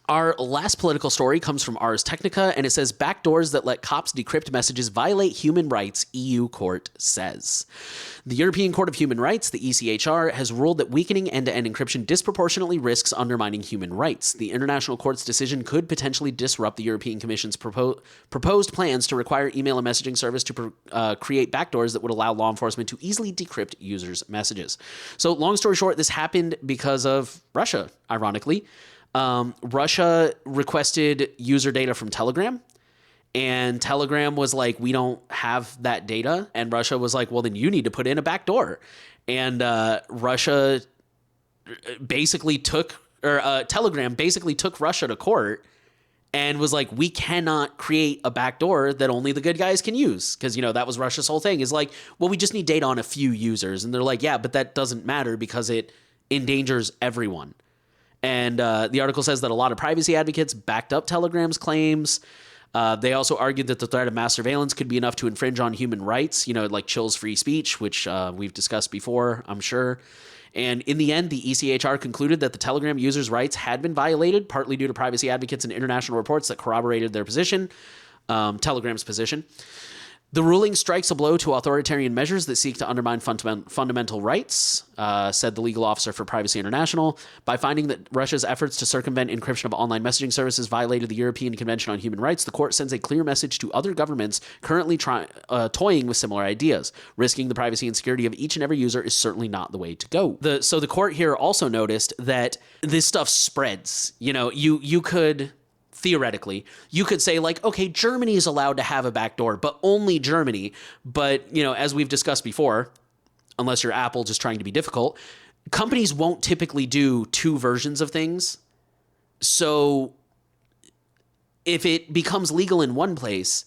Our last political story comes from Ars Technica, and it says, backdoors that let cops decrypt messages violate human rights, EU court says. The European Court of Human Rights, the ECHR, has ruled that weakening end-to-end encryption disproportionately risks undermining human rights. The International Court's decision could potentially disrupt the European Commission's proposed plans to require email and messaging service to create backdoors that would allow law enforcement to easily decrypt users' messages. So long story short, this happened because of Russia, ironically. Russia requested user data from Telegram, and Telegram was like, we don't have that data. And Russia was like, well, then you need to put in a backdoor. And Russia basically Telegram basically took Russia to court and was like, we cannot create a backdoor that only the good guys can use. Because, that was Russia's whole thing, is like, well, we just need data on a few users. And they're like, yeah, but that doesn't matter because it endangers everyone. And the article says that a lot of privacy advocates backed up Telegram's claims. They also argued that the threat of mass surveillance could be enough to infringe on human rights, like chills free speech, which we've discussed before, I'm sure. And in the end, the ECHR concluded that the Telegram users' rights had been violated, partly due to privacy advocates and international reports that corroborated their position, Telegram's position. The ruling strikes a blow to authoritarian measures that seek to undermine fundamental rights, said the legal officer for Privacy International, by finding that Russia's efforts to circumvent encryption of online messaging services violated the European Convention on Human Rights. The court sends a clear message to other governments currently toying with similar ideas. Risking the privacy and security of each and every user is certainly not the way to go. So the court here also noticed that this stuff spreads. You could... Theoretically, you could say like, okay, Germany is allowed to have a backdoor, but only Germany. But, as we've discussed before, unless you're Apple just trying to be difficult, companies won't typically do two versions of things. So if it becomes legal in one place,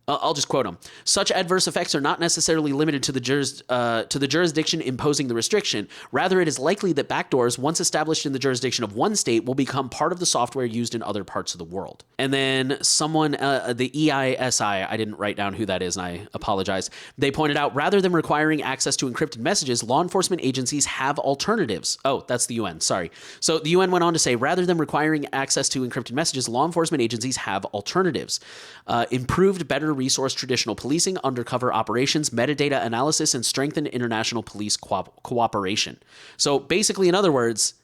I'll just quote him. Such adverse effects are not necessarily limited to the jurisdiction imposing the restriction. Rather, it is likely that backdoors, once established in the jurisdiction of one state, will become part of the software used in other parts of the world. And then someone, the EISI, I didn't write down who that is, and I apologize. They pointed out, rather than requiring access to encrypted messages, law enforcement agencies have alternatives. Oh, that's the UN, sorry. So the UN went on to say, rather than requiring access to encrypted messages, law enforcement agencies have alternatives. Improved, better resource traditional policing, undercover operations, metadata analysis, and strengthened international police cooperation. So basically, in other words,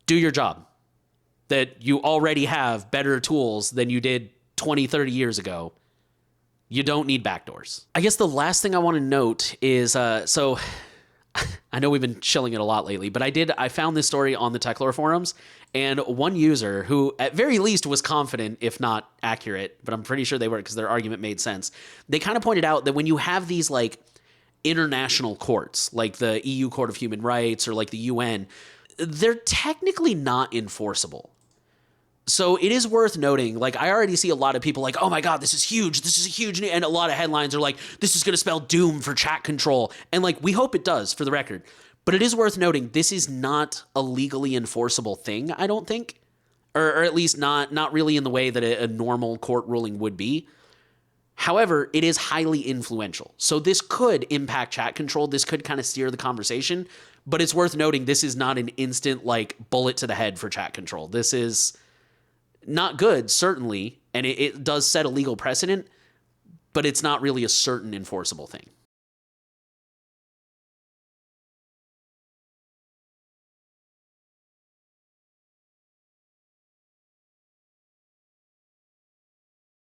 do your job. That you already have better tools than you did 20, 30 years ago. You don't need backdoors. I guess the last thing I want to note is, so I know we've been chilling it a lot lately, but I found this story on the Techlore forums, and one user who at very least was confident, if not accurate, but I'm pretty sure they were because their argument made sense. They kind of pointed out that when you have these like international courts, like the EU Court of Human Rights or like the UN, they're technically not enforceable. So it is worth noting, like, I already see a lot of people like, oh my God, this is huge. This is a huge, and a lot of headlines are like, this is going to spell doom for chat control. And like, we hope it does, for the record. But it is worth noting, this is not a legally enforceable thing, I don't think. Or at least not really in the way that a normal court ruling would be. However, it is highly influential. So this could impact chat control. This could kind of steer the conversation. But it's worth noting, this is not an instant, like, bullet to the head for chat control. This is not good, certainly, and it does set a legal precedent, but it's not really a certain enforceable thing.